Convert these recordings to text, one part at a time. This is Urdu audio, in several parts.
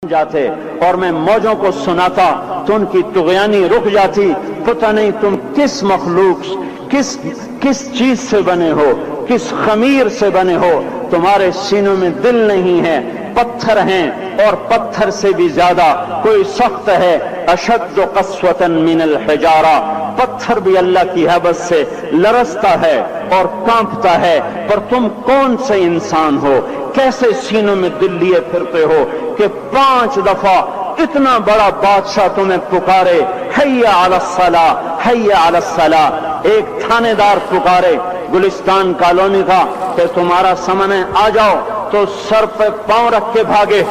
جاتے اور میں موجوں کو سناتا تو ان کی طغیانی رک جاتی. پتہ نہیں تم کس مخلوق کس چیز سے بنے ہو, کس خمیر سے بنے ہو. تمہارے سینوں میں دل نہیں ہے, پتھر ہیں, اور پتھر سے بھی زیادہ کوئی سخت ہے. اشد قسوة من الحجارہ, پتھر بھی اللہ کی ہیبت سے لرزتا ہے اور کانپتا ہے. پر تم کون سے انسان ہو, کیسے سینوں میں دل لیے پھرتے ہو کہ 5 دفعہ اتنا بڑا بادشاہ تمہیں پکارے, حی علی الصلاۃ, حی علی الصلاۃ. ایک تھانے دار پکارے گلستان کالونی کا کہ تمہارا سمن ہے آ جاؤ, تو سر پہ پاؤں رکھ کے بھاگے.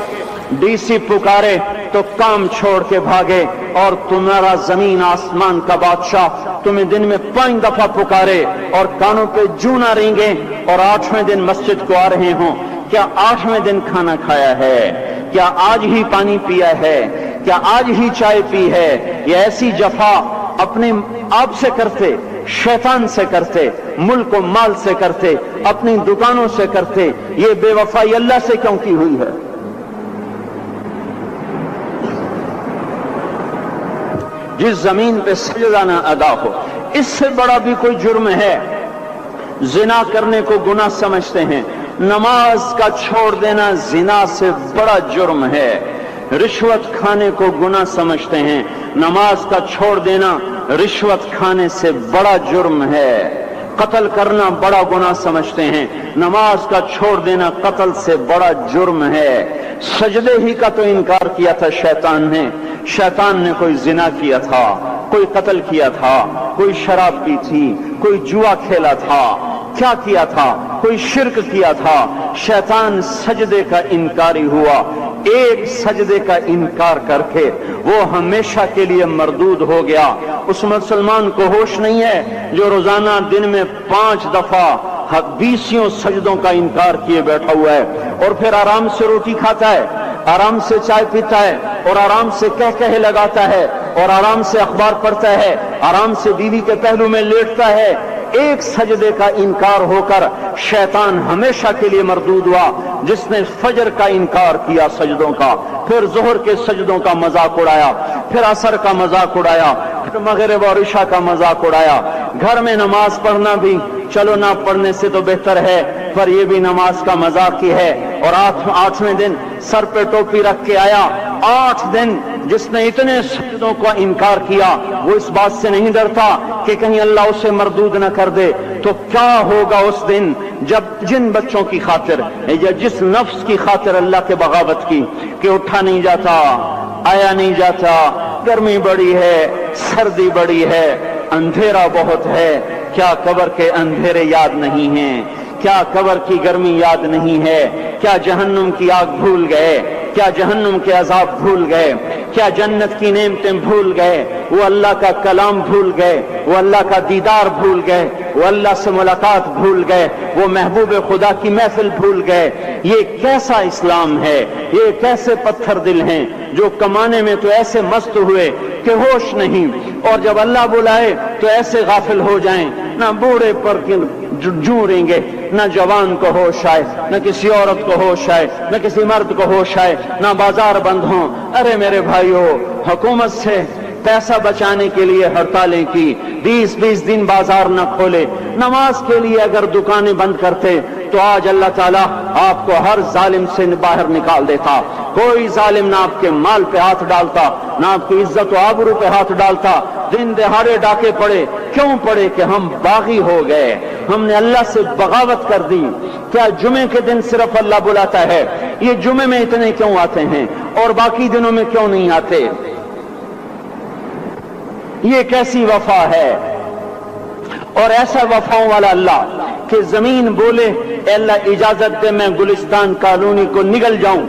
ڈی سی پکارے تو کام چھوڑ کے بھاگے. اور تمہارا زمین آسمان کا بادشاہ تمہیں دن میں 5 دفعہ پکارے اور کانوں پہ جوں نہ رینگے, اور 8ویں دن مسجد کو آ رہے ہوں. کیا 8ویں دن کھانا کھایا ہے؟ کیا آج ہی پانی پیا ہے؟ کیا آج ہی چائے پی ہے؟ یہ ایسی جفا اپنے آپ سے کرتے, شیطان سے کرتے, ملک و مال سے کرتے, اپنی دکانوں سے کرتے. یہ بے وفائی اللہ سے کیوں کی ہوئی ہے؟ جس زمین پہ سجدہ نہ ادا ہو, اس سے بڑا بھی کوئی جرم ہے؟ زنا کرنے کو گناہ سمجھتے ہیں, نماز کا چھوڑ دینا زنا سے بڑا جرم ہے. رشوت کھانے کو گناہ سمجھتے ہیں, نماز کا چھوڑ دینا رشوت کھانے سے بڑا جرم ہے. قتل کرنا بڑا گناہ سمجھتے ہیں, نماز کا چھوڑ دینا قتل سے بڑا جرم ہے. سجدے ہی کا تو انکار کیا تھا شیطان نے کوئی زنا کیا تھا, کوئی قتل کیا تھا, کوئی شراب پی تھی, کوئی جوا کھیلا تھا, کیا کیا تھا, کوئی شرک کیا تھا. شیطان سجدے کا انکاری ہوا. ایک سجدے کا انکار کر کے وہ ہمیشہ کے لیے مردود ہو گیا. اس مسلمان کو ہوش نہیں ہے جو روزانہ دن میں 5 دفعہ 20 سجدوں کا انکار کیے بیٹھا ہوا ہے, اور پھر آرام سے روٹی کھاتا ہے, آرام سے چائے پیتا ہے, اور آرام سے کہے لگاتا ہے, اور آرام سے اخبار پڑھتا ہے, آرام سے بیوی کے پہلو میں لیٹتا ہے. ایک سجدے کا انکار ہو کر شیطان ہمیشہ کے لیے مردود ہوا. جس نے فجر کا انکار کیا سجدوں کا, پھر ظہر کے سجدوں کا مذاق اڑایا, پھر عصر کا مذاق اڑایا, پھر مغرب اور عشاء کا مذاق اڑایا. گھر میں نماز پڑھنا بھی چلو نہ پڑھنے سے تو بہتر ہے, پر یہ بھی نماز کا مذاق ہی ہے. اور 8ویں دن سر پہ ٹوپی رکھ کے آیا. 8 دن جس نے اتنے سجدوں کا انکار کیا وہ اس بات سے نہیں ڈرتا کہ کہیں اللہ اسے مردود نہ کر دے. تو کیا ہوگا اس دن جب جن بچوں کی خاطر یا جس نفس کی خاطر اللہ کے بغاوت کی کہ اٹھا نہیں جاتا, آیا نہیں جاتا, گرمی بڑی ہے, سردی بڑی ہے, اندھیرا بہت ہے. کیا قبر کے اندھیرے یاد نہیں ہیں؟ کیا قبر کی گرمی یاد نہیں ہے؟ کیا جہنم کی آگ بھول گئے؟ کیا جہنم کے عذاب بھول گئے؟ کیا جنت کی نعمتیں بھول گئے؟ وہ اللہ کا کلام بھول گئے, وہ اللہ کا دیدار بھول گئے, وہ اللہ سے ملاقات بھول گئے, وہ محبوب خدا کی محفل بھول گئے. یہ کیسا اسلام ہے؟ یہ کیسے پتھر دل ہیں جو کمانے میں تو ایسے مست ہوئے کہ ہوش نہیں, اور جب اللہ بلائے تو ایسے غافل ہو جائیں, نہ بوڑھے پر جوریں گے, نہ جوان کو ہوش آئے, نہ کسی عورت کو ہوش آئے, نہ کسی مرد کو ہوش آئے, نہ بازار بند ہوں. ارے میرے بھائیو, حکومت سے پیسہ بچانے کے لیے ہڑتالیں کی, 20 دن بازار نہ کھولے. نماز کے لیے اگر دکانیں بند کرتے تو آج اللہ تعالیٰ آپ کو ہر ظالم سے باہر نکال دیتا. کوئی ظالم نہ آپ کے مال پہ ہاتھ ڈالتا, نہ آپ کی عزت و آبرو پہ ہاتھ ڈالتا. دن دہاڑے ڈاکے پڑے, کیوں پڑے؟ کہ ہم باغی ہو گئے, ہم نے اللہ سے بغاوت کر دی. کیا جمعے کے دن صرف اللہ بلاتا ہے؟ یہ جمعے میں اتنے کیوں آتے ہیں اور باقی دنوں میں کیوں نہیں آتے؟ یہ کیسی وفا ہے؟ اور ایسا وفاؤں والا اللہ کہ زمین بولے اے اللہ اجازت دے میں گلستان کالونی کو نگل جاؤں,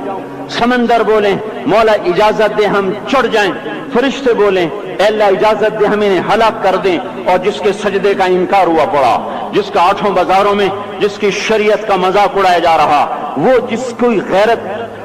سمندر بولیں مولا اجازت دے ہم چڑھ جائیں, فرشتے بولیں اے اللہ اجازت دے ہمیں ہلاک کر دیں. اور جس کے سجدے کا انکار ہوا پڑا, جس کا 8 بازاروں میں جس کی شریعت کا مذاق اڑایا جا رہا, وہ جس کوئی غیرت